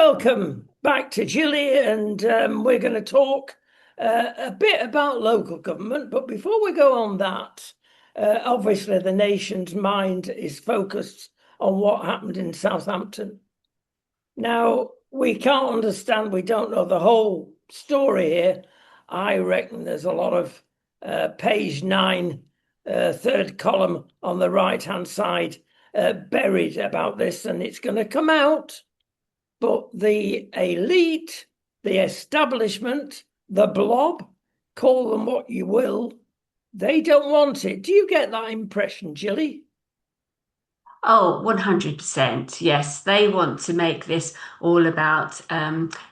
Welcome back to Gilly, and we're going to talk a bit about local government. But before we go on that, obviously the nation's mind is focused on what happened in Southampton. Now, we can't understand, we don't know the whole story here. I reckon there's a lot of page 9, third column on the right-hand side buried about this, and it's going to come out. But the elite, the establishment, the blob, call them what you will, they don't want it. Do you get that impression, Gilly? Oh, 100%. Yes, they want to make this all about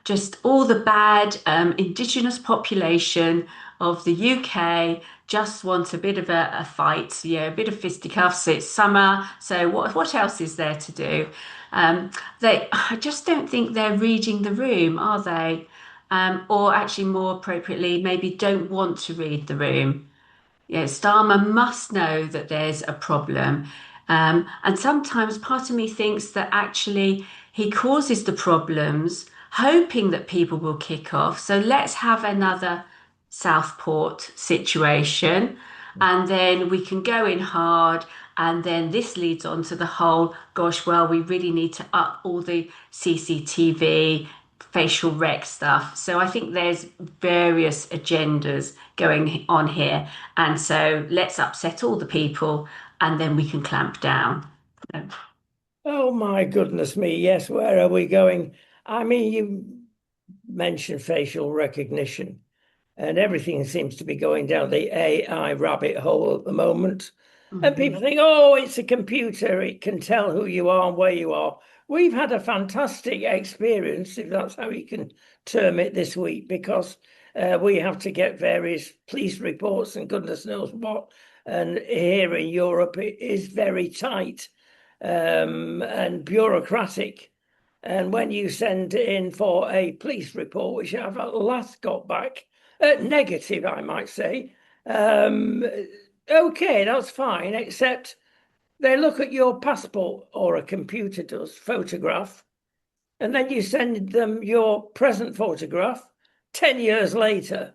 just all the bad indigenous population of the UK just want a bit of a fight, a bit of fisticuffs. It's summer, so what else is there to do? I just don't think they're reading the room, are they? Or actually, more appropriately, maybe don't want to read the room. Yeah, Starmer must know that there's a problem. And sometimes part of me thinks that actually he causes the problems, hoping that people will kick off. So let's have another Southport situation, and then we can go in hard. And then this leads on to the whole, gosh, well, we really need to up all the CCTV, facial rec stuff. So I think there's various agendas going on here. And so let's upset all the people and then we can clamp down. Oh my goodness me, yes, where are we going? I mean, you mentioned facial recognition, and everything seems to be going down the AI rabbit hole at the moment. And people Mhm. think, oh, it's a computer, it can tell who you are and where you are. We've had a fantastic experience, if that's how you can term it, this week, because we have to get various police reports and goodness knows what. And here in Europe, it is very tight and bureaucratic. And when you send in for a police report, which I've at last got back, negative, I might say, um, okay, that's fine, except they look at your passport, or a computer does, photograph, and then you send them your present photograph 10 years later.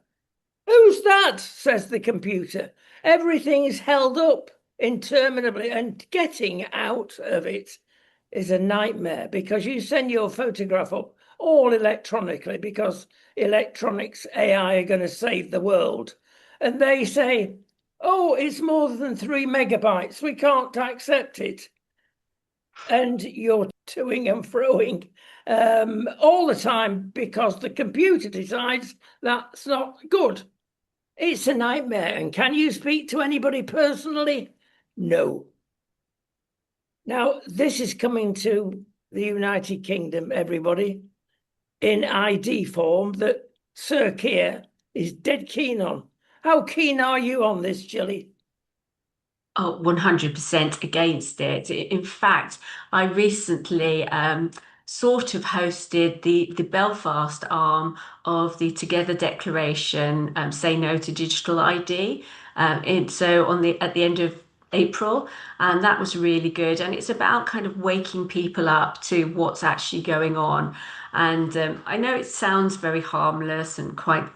Who's that? Says the computer. Everything is held up interminably, and getting out of it is a nightmare because you send your photograph up all electronically because electronics AI are going to save the world. And they say, oh, it's more than 3 megabytes. We can't accept it. And you're toing and froing all the time because the computer decides that's not good. It's a nightmare. And can you speak to anybody personally? No. Now, this is coming to the United Kingdom, everybody, in ID form that Sir Keir is dead keen on. How keen are you on this, Gilly? Oh, 100% against it. In fact, I recently sort of hosted the Belfast arm of the Together Declaration, Say No to Digital ID. So on the at the end of April, and that was really good. And it's about kind of waking people up to what's actually going on. And I know it sounds very harmless and quite,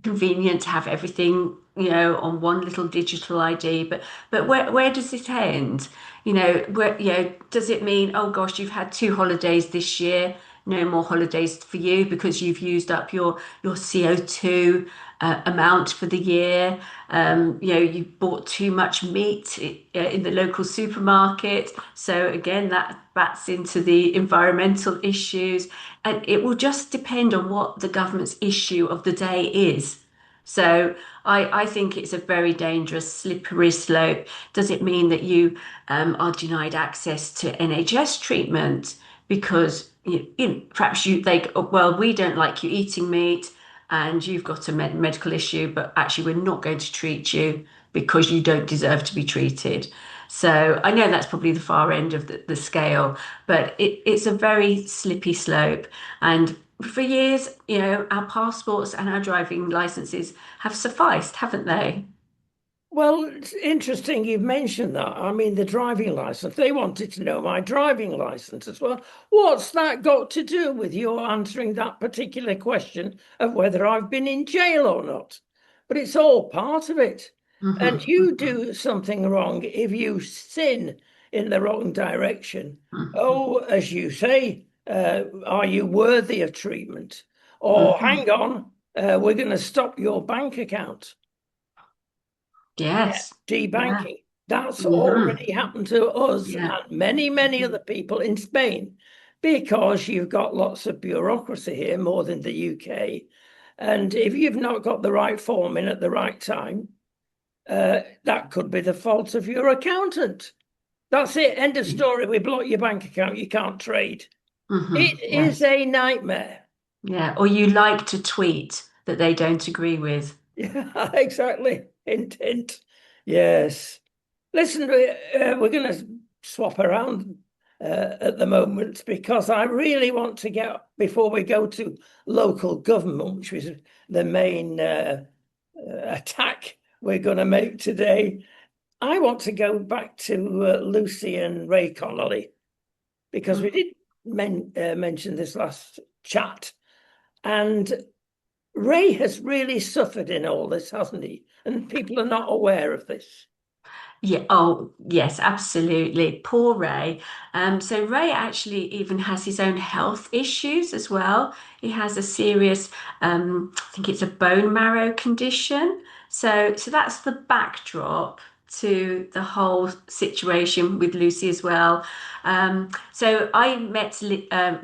convenient to have everything, on one little digital ID, but where does it end? Does it mean, oh gosh, you've had 2 holidays this year, no more holidays for you because you've used up your CO2 amount for the year? You bought too much meat in the local supermarket. So again, that bats into the environmental issues. And it will just depend on what the government's issue of the day is. So I think it's a very dangerous, slippery slope. Does it mean that you are denied access to NHS treatment because perhaps well, we don't like you eating meat and you've got a medical issue, but actually we're not going to treat you because you don't deserve to be treated. So I know that's probably the far end of the scale, but it's a very slippy slope. And for years, our passports and our driving licenses have sufficed, haven't they? Well, it's interesting you've mentioned that. I mean, the driving license. They wanted to know my driving license as well. What's that got to do with your answering that particular question of whether I've been in jail or not? But it's all part of it. And Mhm, you mhm, do something wrong if you sin in the wrong direction. mhm, Oh, as you say, are you worthy of treatment? Or mhm. hang on, we're going to stop your bank account. Yeah, Yes. Yeah. debanking. That's Hmm. already happened to us Yeah. and many, many Mhm. other people in Spain because you've got lots of bureaucracy here more than the UK. And if you've not got the right form in at the right time, that could be the fault of your accountant. That's it. End of story. We block your bank account. You can't trade. It is Yes. a nightmare. Yeah. Or you like to tweet that they don't agree with. Yeah, exactly. Hint, hint. Yes. Listen, we're going to swap around at the moment because I really want to get, before we go to local government, which was the main attack we're going to make today, I want to go back to Lucy and Ray Connolly because we Mhm. did mention this last chat. And Ray has really suffered in all this, hasn't he? And people are not aware of this. Yeah. Oh, yes, absolutely. Poor Ray. So Ray actually even has his own health issues as well. He has a serious, I think it's a bone marrow condition. So that's the backdrop to the whole situation with Lucy as well. So I met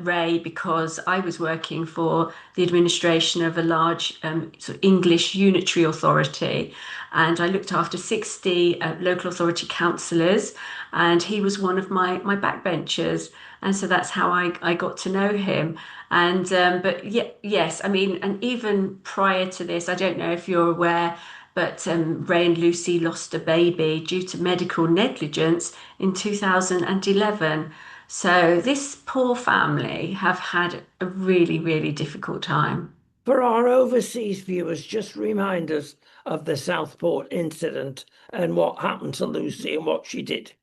Ray because I was working for the administration of a large sort of English unitary authority, and I looked after 60 local authority councillors, and he was one of my backbenchers. And so that's how I got to know him. And but yeah, yes, I mean, and even prior to this, I don't know if you're aware, but Ray and Lucy lost a baby due to medical negligence in 2011. So this poor family have had a really, really difficult time. For our overseas viewers, just remind us of the Southport incident and what happened to Lucy and what she did.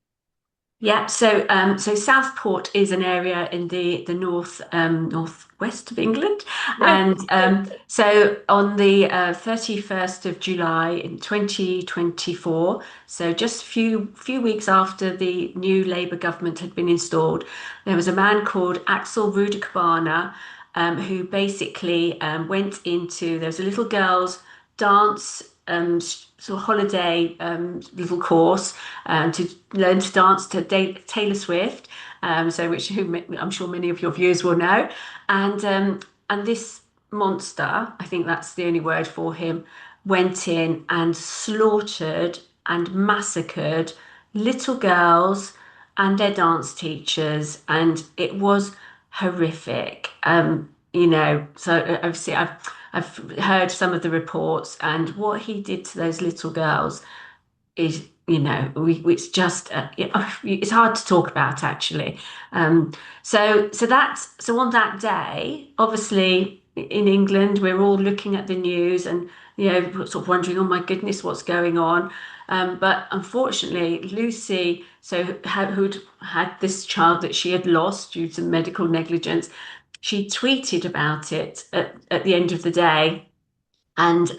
Yeah, so Southport is an area in the northwest of England, Yes, and so on the 31st of July in 2024, so just few weeks after the new Labour government had been installed, there was a man called Axel Rudekabana, who basically went into there was a little girl's dance sort of holiday little course to learn to dance to Taylor Swift, so which who I'm sure many of your viewers will know, and this monster, I think that's the only word for him, went in and slaughtered and massacred little girls and their dance teachers, and it was horrific. Obviously I've heard some of the reports, and what he did to those little girls is, it's just, it's hard to talk about actually. So on that day, obviously in England, we're all looking at the news and, sort of wondering, oh my goodness, what's going on? But unfortunately, Lucy, who'd had this child that she had lost due to medical negligence, she tweeted about it at the end of the day. And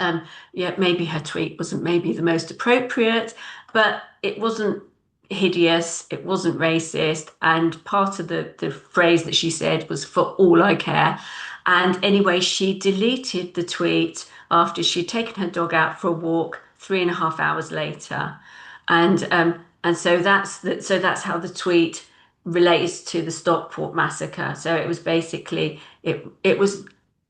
yeah, maybe her tweet wasn't maybe the most appropriate, but it wasn't hideous, it wasn't racist. And part of the phrase that she said was for all I care. And anyway, she deleted the tweet after she'd taken her dog out for a walk 3.5 hours later. And so that's how the tweet relates to the Stockport massacre. So it was basically it was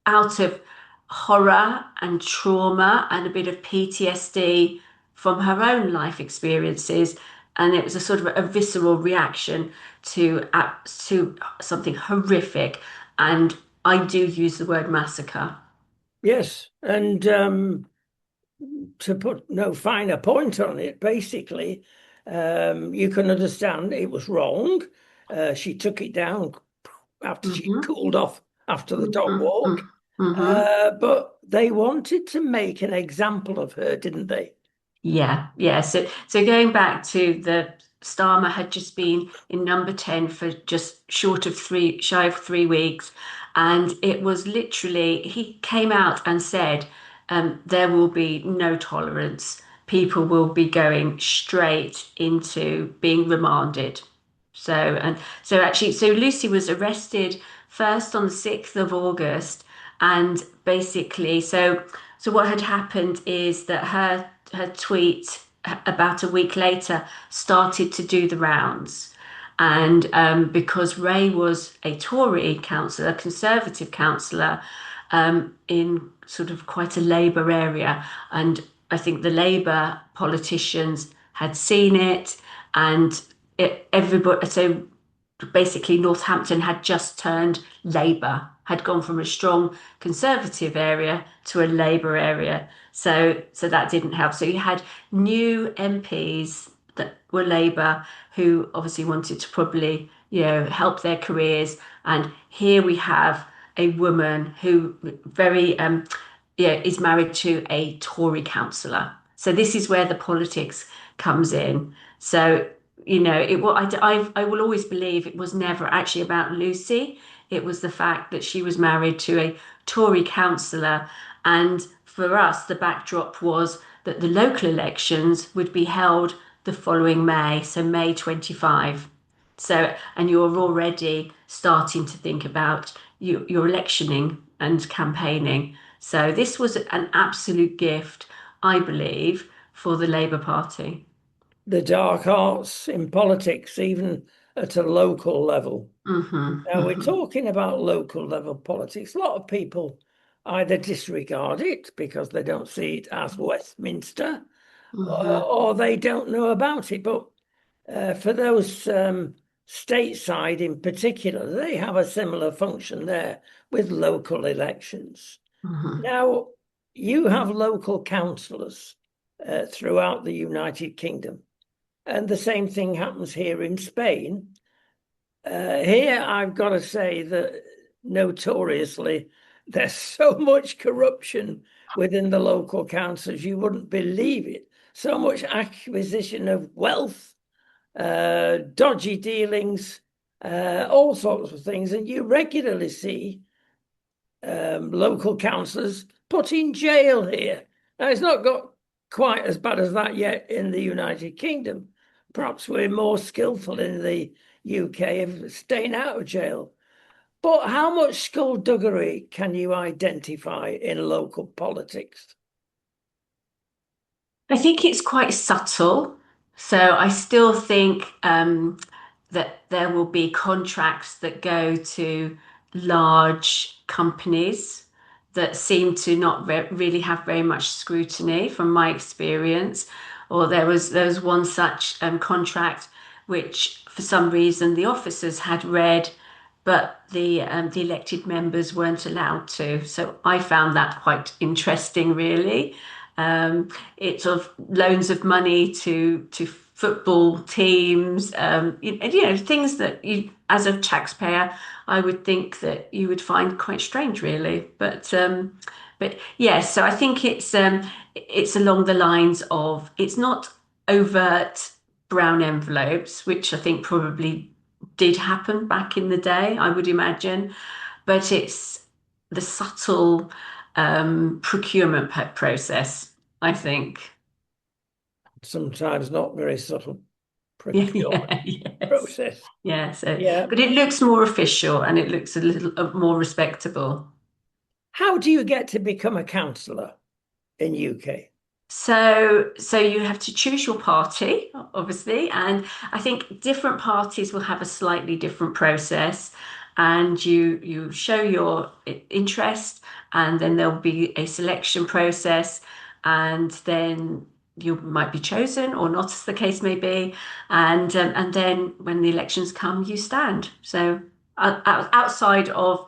out of horror and trauma and a bit of PTSD from her own life experiences. And it was a sort of a visceral reaction to something horrific. And I do use the word massacre. yes. And to put no finer point on it, basically, you can understand it was wrong. She took it down after she Hmm. cooled off after the dog Hmm. walk. Hmm. But they wanted to make an example of her, didn't they? Yeah, yeah. So going back to the Starmer had just been in number 10 for just shy of 3 weeks. And it was literally, he came out and said, there will be no tolerance. People will be going straight into being remanded. So Lucy was arrested first on the 6th of August, and basically, so what had happened is that her tweet about a week later started to do the rounds. And because Ray was a Tory councillor, a Conservative councillor, in sort of quite a Labour area, and I think the Labour politicians had seen it, and everybody. So basically Northampton had just turned Labour, had gone from a strong Conservative area to a Labour area. So that didn't help. So you had new MPs that were Labour who obviously wanted to probably, help their careers. And here we have a woman who very is married to a Tory councillor. So this is where the politics comes in. So I will always believe it was never actually about Lucy. It was the fact that she was married to a Tory councillor, and for us, the backdrop was that the local elections would be held the following May, so May 25. So, and you're already starting to think about your electioning and campaigning. So this was an absolute gift, I believe, for the Labour Party. The dark arts in politics, even at a local level. Hmm. Now, we're Hmm. talking about local level politics. A lot of people either disregard it because they don't see it as Westminster, Hmm. or they don't know about it. But for those stateside in particular, they have a similar function there with local elections. Hmm. Now, you have local councillors throughout the United Kingdom, and the same thing happens here in Spain. Here, I've got to say that notoriously, there's so much corruption within the local councils, you wouldn't believe it. So much acquisition of wealth, dodgy dealings, all sorts of things. And you regularly see local councillors put in jail here. Now, it's not got quite as bad as that yet in the United Kingdom. Perhaps we're more skillful in the UK of staying out of jail. But how much skullduggery can you identify in local politics? I think it's quite subtle. So I still think that there will be contracts that go to large companies that seem to not really have very much scrutiny from my experience. Or there was one such contract which for some reason the officers had read, but the elected members weren't allowed to. So I found that quite interesting, really. It's of loans of money to football teams, and things that you, as a taxpayer, I would think that you would find quite strange, really. But yes, so I think it's along the lines of it's not overt brown envelopes, which I think probably did happen back in the day, I would imagine, but it's the subtle procurement process, I think. Sometimes not very subtle Yeah, procurement yeah, yes. process. Yeah, so, Yeah. but it looks more official and it looks a little more respectable. How do you get to become a councillor in UK? So you have to choose your party, obviously, and I think different parties will have a slightly different process, and you show your interest, and then there'll be a selection process, and then you might be chosen or not, as the case may be, and then when the elections come, you stand. So outside of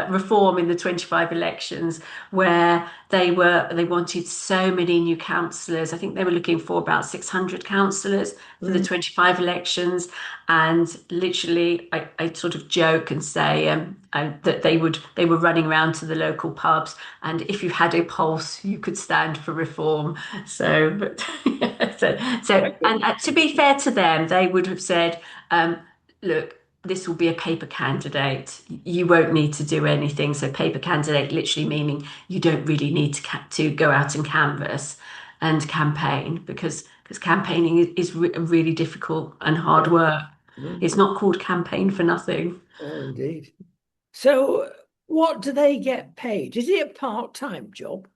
reform in the 25 elections, where they wanted so many new councillors. I think they were looking for about 600 councillors for the Mm. 25 elections, and literally, I sort of joke and say that they were running around to the local pubs, and if you had a pulse, you could stand for reform. So, but I and couldn't. to be fair to them, they would have said, look, this will be a paper candidate. You won't need to do anything. So paper candidate literally meaning you don't really need to go out and canvass and campaign because campaigning is really difficult and hard Yeah. work. Mm. It's not called campaign for nothing. Oh, indeed. So, what do they get paid? Is it a part-time job?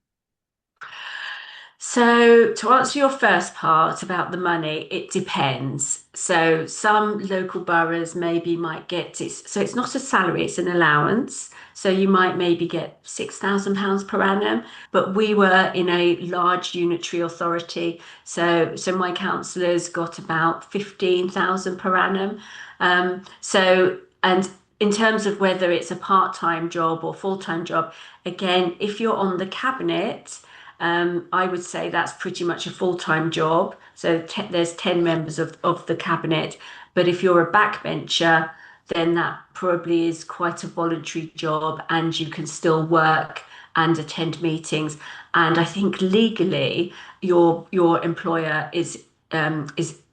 So, to answer your first part about the money, it depends. So, some local boroughs maybe might get it. So, it's not a salary, it's an allowance. So, you might maybe get £6,000 per annum. But we were in a large unitary authority. So my councillors got about 15,000 per annum. And in terms of whether it's a part-time job or full-time job, again, if you're on the cabinet, I would say that's pretty much a full-time job. So there's 10 members of the cabinet. But if you're a backbencher, then that probably is quite a voluntary job and you can still work and attend meetings. And I think legally, your employer is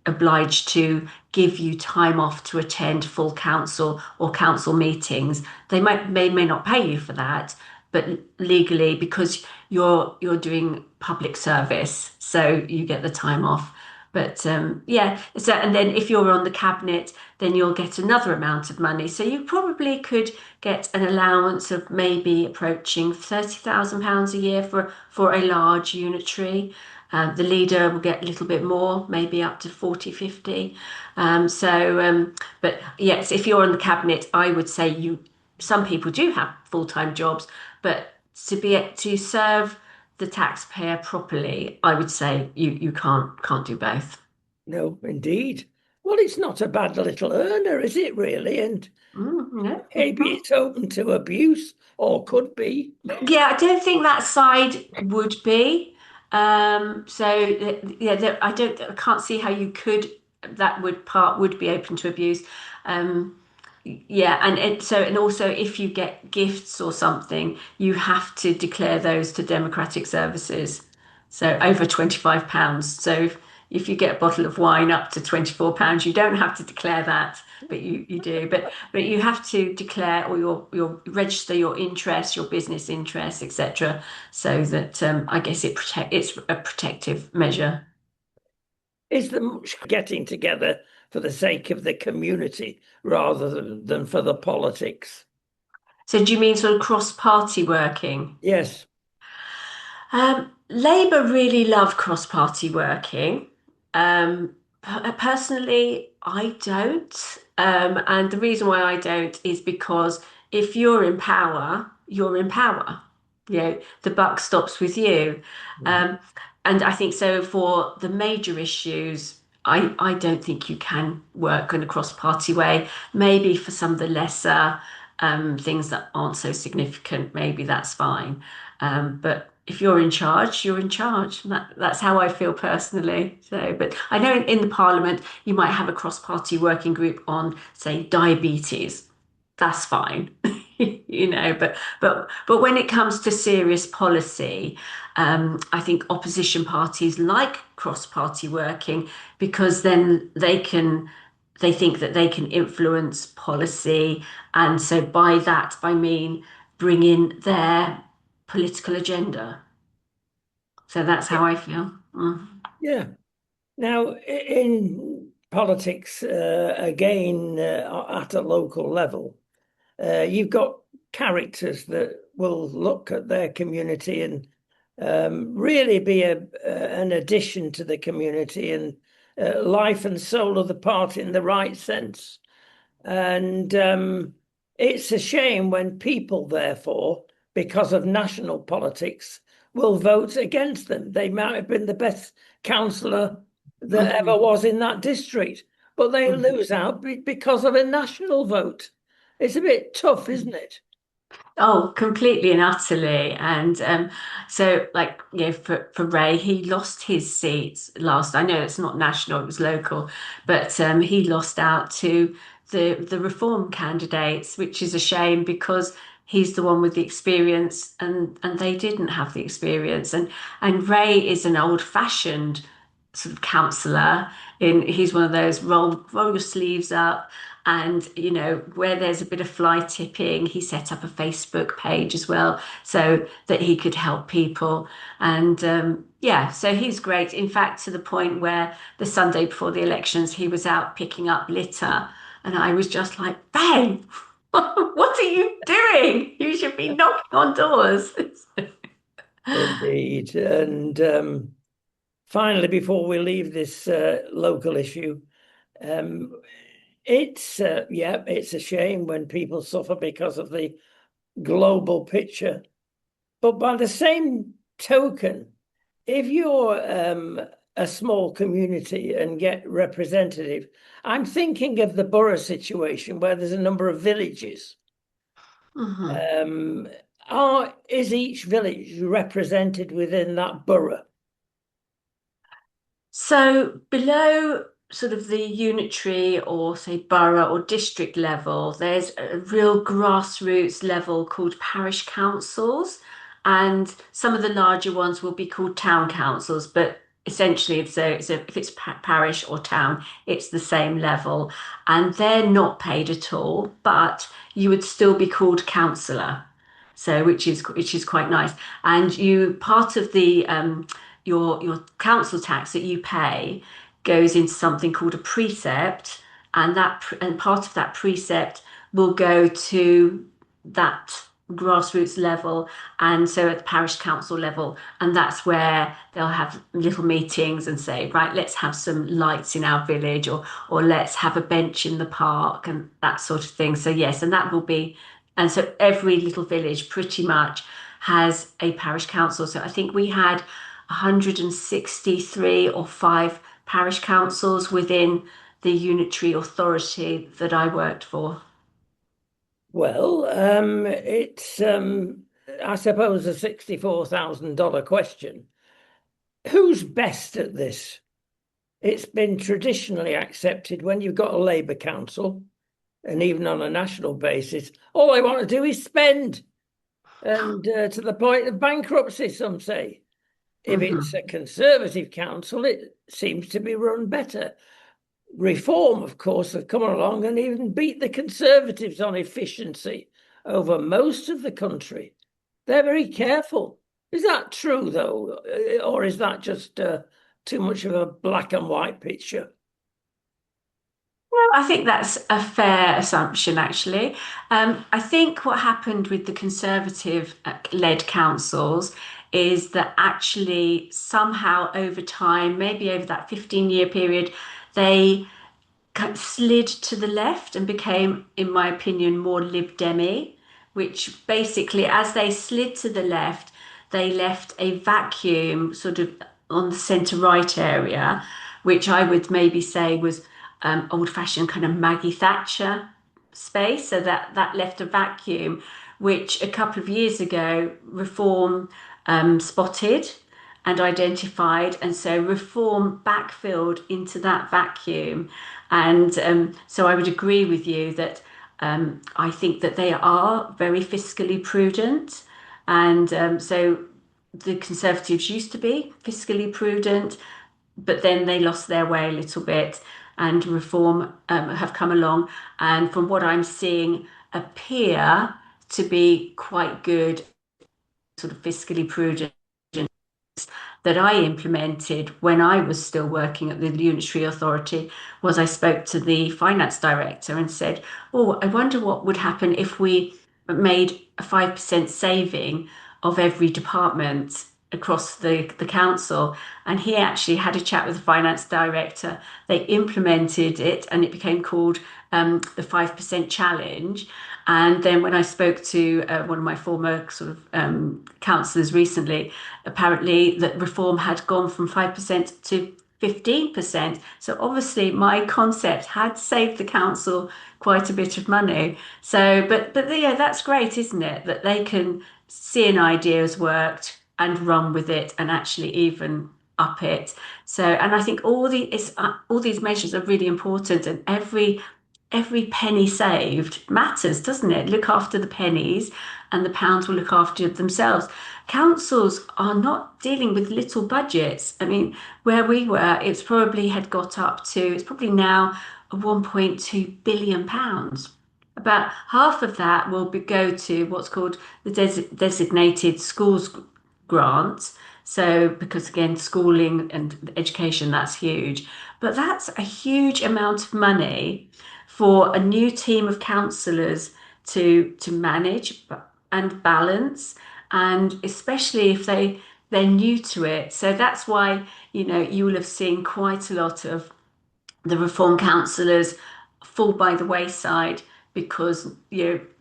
obliged to give you time off to attend full council or council meetings. They may not pay you for that, but legally, because you're doing public service, so you get the time off. But yeah, so and then if you're on the cabinet, then you'll get another amount of money. So you probably could get an allowance of maybe approaching £30,000 a year for a large unitary. The leader will get a little bit more, maybe up to 40, 50. But yes, if you're on the cabinet, I would say some people do have full-time jobs, but to serve the taxpayer properly, I would say you can't do both. No, indeed. Well, it's not a bad little earner, is it really? And No. maybe it's open to abuse, or could be. Yeah, I don't think that side would be. Yeah, I can't see how you could. That would be open to abuse. Um, yeah, and also if you get gifts or something, you have to declare those to Democratic Services. So over £25. So if you get a bottle of wine up to £24, you don't have to declare that, but you do. But you have to declare or your register your interests, your business interests, etc. So that I guess it's a protective measure. Is there much getting together for the sake of the community rather than for the politics? So do you mean sort of cross-party working? Yes. Labour really love cross-party working. Personally, I don't. And the reason why I don't is because if you're in power, you're in power. You know, the buck stops with you. Mhm. Um, and I think so for the major issues, I don't think you can work in a cross-party way. Maybe for some of the lesser things that aren't so significant, maybe that's fine. But if you're in charge, you're in charge. That's how I feel personally. So, but I know in the Parliament you might have a cross-party working group on, say, diabetes. That's fine, but when it comes to serious policy, I think opposition parties like cross-party working because then they think that they can influence policy, and so by that I mean bring in their political agenda. So that's how I feel. Mm. Yeah. Now, in politics, again, at a local level, you've got characters that will look at their community and really be an addition to the community and life and soul of the party in the right sense. And it's a shame when people, therefore, because of national politics, will vote against them. They might have been the best councillor that ever Mhm. was in that district, but they Mhm. lose out because of a national vote. It's a bit tough, isn't it? Oh, completely and utterly. And so, like, for Ray, he lost his seats last. I know it's not national, it was local, but he lost out to the Reform candidates, which is a shame because he's the one with the experience, and they didn't have the experience. And Ray is an old-fashioned sort of councillor. He's one of those roll your sleeves up. And, where there's a bit of fly tipping, he set up a Facebook page as well so that he could help people. And yeah, so he's great. In fact, to the point where the Sunday before the elections, he was out picking up litter. And I was just like, bang, what are you doing? You should be knocking on doors. Indeed. And finally, before we leave this local issue, um, it's a shame when people suffer because of the global picture. But by the same token, if you're a small community and get representative, I'm thinking of the borough situation where there's a number of villages. Mhm. Um, is each village represented within that borough? So below sort of the unitary or say borough or district level, there's a real grassroots level called parish councils, and some of the larger ones will be called town councils, but essentially if it's parish or town, it's the same level, and they're not paid at all, but you would still be called councillor. So which is quite nice. And you part of the your council tax that you pay goes into something called a precept, and part of that precept will go to that grassroots level, and so at the parish council level, and that's where they'll have little meetings and say, right, let's have some lights in our village, or let's have a bench in the park and that sort of thing. So yes, and that will be, and so every little village pretty much has a parish council. So I think we had 163 or 5 parish councils within the unitary authority that I worked for. Well, it's I suppose a $64,000 question. Who's best at this? It's been traditionally accepted when you've got a Labour council, and even on a national basis, all they want to do is spend, and to the point of bankruptcy, some say. If it's Mhm. a Conservative council, it seems to be run better. Reform, of course, have come along and even beat the Conservatives on efficiency over most of the country. They're very careful. Is that true, though? Or is that just too much of a black and white picture? I think that's a fair assumption, actually. I think what happened with the Conservative led councils is that actually somehow over time, maybe over that 15-year period, they kind of slid to the left and became, in my opinion, more Lib Demi, which basically, as they slid to the left, they left a vacuum sort of on the centre right area, which I would maybe say was old-fashioned kind of Maggie Thatcher space. So that left a vacuum, which a couple of years ago, Reform spotted and identified, and so Reform backfilled into that vacuum. And so I would agree with you that I think that they are very fiscally prudent. And so the Conservatives used to be fiscally prudent, but then they lost their way a little bit, and Reform have come along. And from what I'm seeing, appear to be quite good, sort of fiscally prudent that I implemented when I was still working at the Unitary Authority was I spoke to the finance director and said, "Oh, I wonder what would happen if we made a 5% saving of every department across the council." And he actually had a chat with the finance director. They implemented it and it became called the 5% challenge. And then when I spoke to one of my former sort of councillors recently, apparently that Reform had gone from 5% to 15%. So obviously my concept had saved the council quite a bit of money. So, but yeah, that's great, isn't it? That they can see an idea has worked and run with it and actually even up it. So, and I think all these measures are really important, and every penny saved matters, doesn't it? Look after the pennies, and the pounds will look after themselves. Councils are not dealing with little budgets. I mean, where we were, it's probably now 1.2 billion pounds. About half of that go to what's called the designated schools grant. So, because again, schooling and education, that's huge. But that's a huge amount of money for a new team of counsellors to manage and balance, and especially if they're new to it. So that's why, you will have seen quite a lot of the reform councillors fall by the wayside because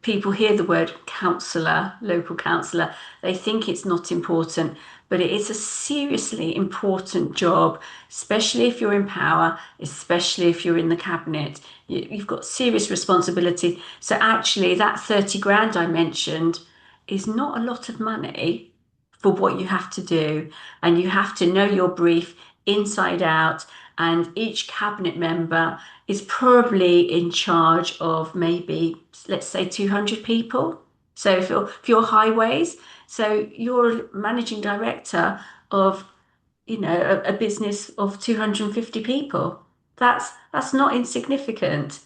people hear the word councillor, local councillor, they think it's not important, but it is a seriously important job, especially if you're in power, especially if you're in the cabinet. You've got serious responsibility. So actually, that 30 grand I mentioned is not a lot of money for what you have to do, and you have to know your brief inside out, and each cabinet member is probably in charge of maybe, let's say, 200 people. So if you're highways, so you're a managing director of, a business of 250 people. That's not insignificant.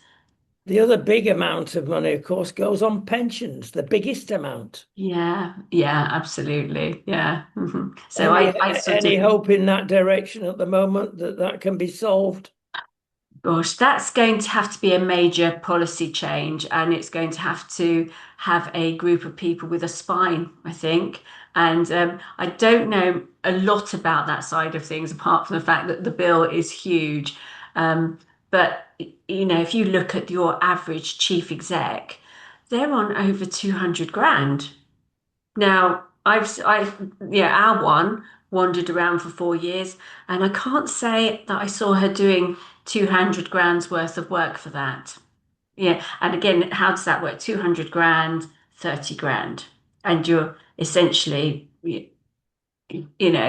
The other big amount of money, of course, goes on pensions, the biggest amount. Yeah, yeah, absolutely. Yeah. So Any I sort any of hope in that direction at the moment that that can be solved? Gosh, that's going to have to be a major policy change, and it's going to have to have a group of people with a spine, I think. And I don't know a lot about that side of things, apart from the fact that the bill is huge. But if you look at your average chief exec, they're on over 200 grand. Now, yeah, our one wandered around for 4 years, and I can't say that I saw her doing 200 grand's worth of work for that. Yeah, and again, how does that work? 200 grand, 30 grand, and you're essentially,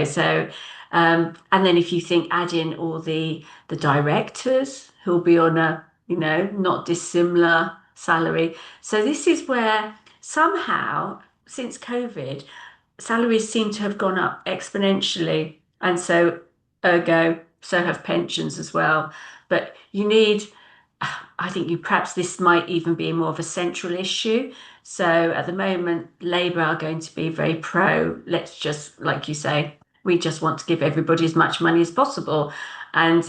so and then if you think add in all the directors who'll be on a, not dissimilar salary. So this is where somehow since COVID, salaries seem to have gone up exponentially, and so ergo so have pensions as well. But I think perhaps this might even be more of a central issue. So at the moment, Labour are going to be very pro. Let's just, like you say, we just want to give everybody as much money as possible. And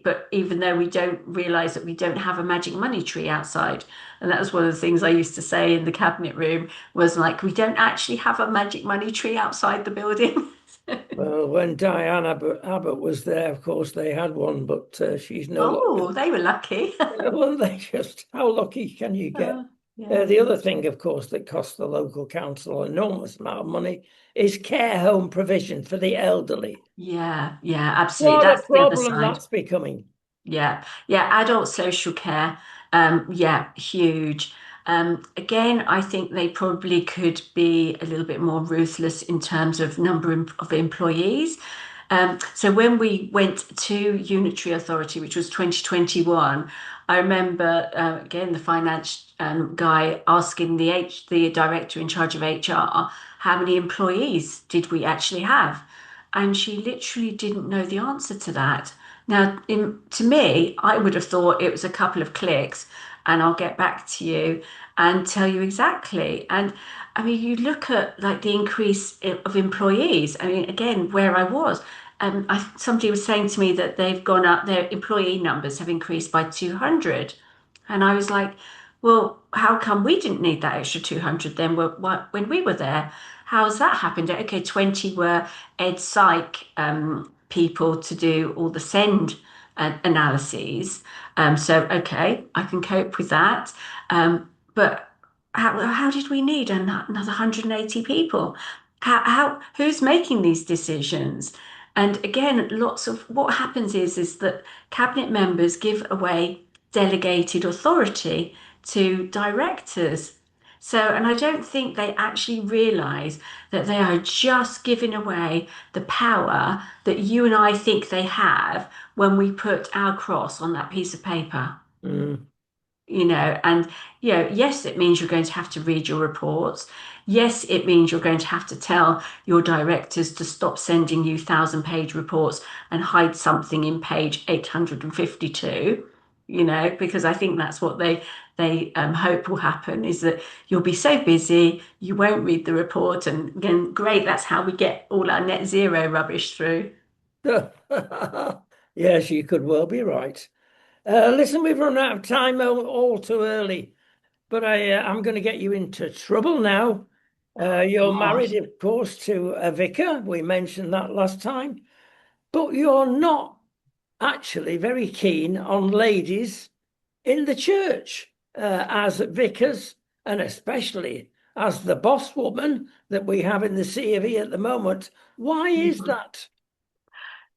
but even though we don't realise that we don't have a magic money tree outside, and that was one of the things I used to say in the cabinet room was like, we don't actually have a magic money tree outside the building. Well, when Abbott was there, of course, they had one, but she's no longer. Oh, they were lucky. Well, they just, how lucky can you get? Yeah. The other thing, of course, that costs the local council an enormous amount of money is care home provision for the elderly. Yeah, yeah, absolutely. What a That's the other problem side. that's becoming. Yeah, yeah, adult social care. Yeah, huge. Again, I think they probably could be a little bit more ruthless in terms of of employees. So when we went to Unitary Authority, which was 2021, I remember again the finance guy asking the director in charge of HR, how many employees did we actually have? And she literally didn't know the answer to that. Now, to me, I would have thought it was a couple of clicks and I'll get back to you and tell you exactly. And I mean, you look at like the increase of employees. I mean, again, where I was, somebody was saying to me that they've gone up, their employee numbers have increased by 200. And I was like, well, how come we didn't need that extra 200 then when we were there? How has that happened? Okay, 20 were ed psych people to do all the send analyses. So, okay, I can cope with that. But how did we need another 180 people? Who's making these decisions? And again, lots of what happens is that cabinet members give away delegated authority to directors. So, and I don't think they actually realize that they are just giving away the power that you and I think they have when we put our cross on that piece of paper. Mm. And yes, it means you're going to have to read your reports. Yes, it means you're going to have to tell your directors to stop sending you 1,000-page reports and hide something in page 852, because I think that's what they hope will happen, is that you'll be so busy you won't read the report. And again, great, that's how we get all our net zero rubbish through. Yes, you could well be right. Listen, we've run out of time all too early, but I'm going to get you into trouble now. You're married, Gosh. of course, to a vicar. We mentioned that last time, but you're not actually very keen on ladies in the church as vicars, and especially as the boss woman that we have in the C of E at the moment. Why is that?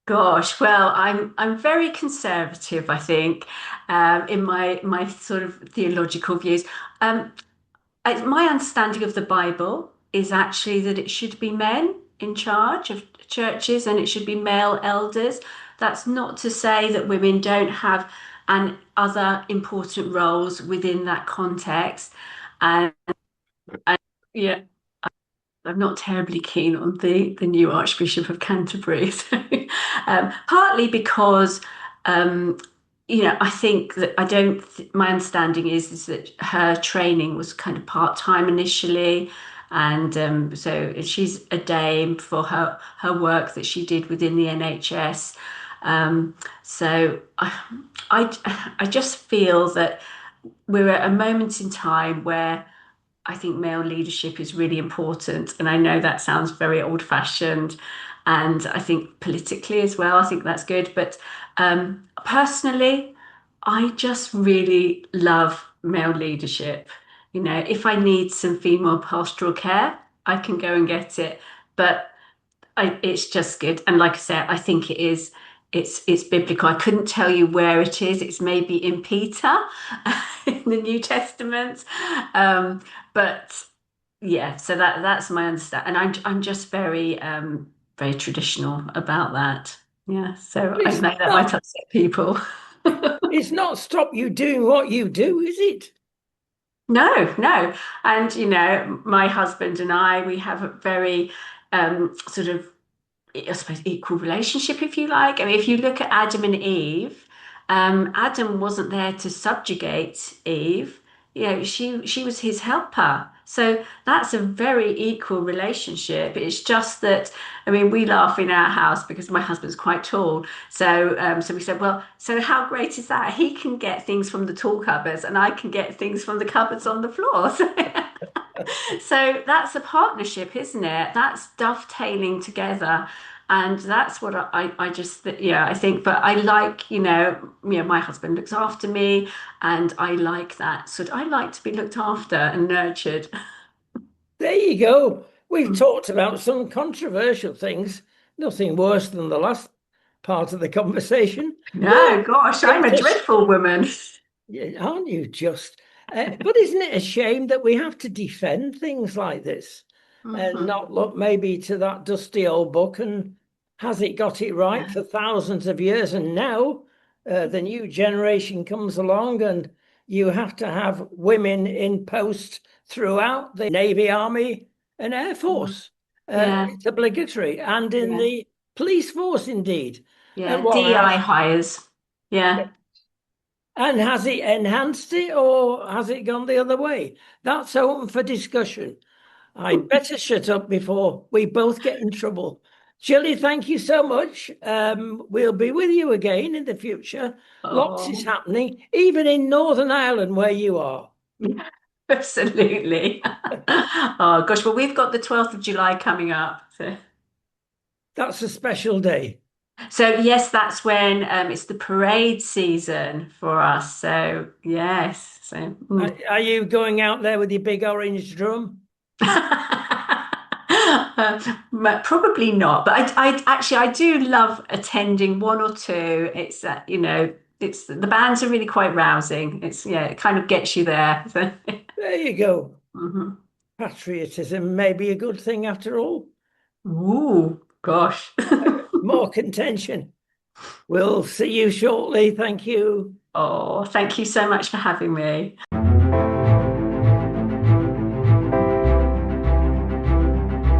Gosh, well, I'm very conservative, I think, in my sort of theological views. Um, my understanding of the Bible is actually that it should be men in charge of churches and it should be male elders. That's not to say that women don't have other important roles within that context. And, and yeah, I'm not terribly keen on the new Archbishop of Canterbury. So, partly because I think that I don't. My understanding is that her training was kind of part-time initially, and so she's a dame for her work that she did within the NHS. So I just feel that we're at a moment in time where I think male leadership is really important. And I know that sounds very old fashioned. And I think politically as well, I think that's good. But personally, I just really love male leadership. If I need some female pastoral care, I can go and get it. But it's just good. And like I said, I think it is. It's biblical. I couldn't tell you where it is. It's maybe in Peter in the New Testament. But yeah, so that's my understanding. And I'm just very traditional about that. Yeah. So But I know that might upset people. it's not stop you doing what you do, is it? No, no. And my husband and I, we have a very sort of I suppose, equal relationship, if you like. I mean, if you look at Adam and Eve, Adam wasn't there to subjugate Eve. She was his helper. So that's a very equal relationship. It's just that, I mean, we laugh in our house because my husband's quite tall. So we said, well, so how great is that? He can get things from the tall cupboards, and I can get things from the cupboards on the floor. So that's a partnership, isn't it? That's dovetailing together. And that's what I just, yeah, I think, but I like, my husband looks after me and I like that. So I like to be looked after and nurtured. There you go. We've talked about some controversial things, nothing worse than the last part of the conversation. But No, gosh, I'm a it's dreadful woman. yeah, aren't you just? But isn't it a shame that we have to defend things like this and Mhm. not look maybe to that dusty old book and has it got it right Yeah. for thousands of years? And now the new generation comes along and you have to have women in post throughout the Navy, Army, and Air Mhm. Force. Yeah, It's obligatory, and in yeah, the police force, indeed. And yeah. what DEI has hires. Yeah. And has it enhanced it or has it gone the other way? That's open for discussion. I better shut up before we both get in trouble. Gilly, thank you so much. We'll be with you again in the future. Lots is Oh, happening, even in Northern Ireland where you are. absolutely. Oh, gosh. Well, we've got the 12th of July coming up. That's a special day. So yes, that's when it's the parade season for us. So yes, so Are you going out there with your big orange drum? Probably not, but I actually I do love attending one or two. It's it's the bands are really quite rousing. It's yeah, it kind of gets you there. There you go. Mhm. Patriotism may be a good thing after all. Ooh, gosh. More contention. We'll see you shortly. Thank you. Oh, thank you so much for having me.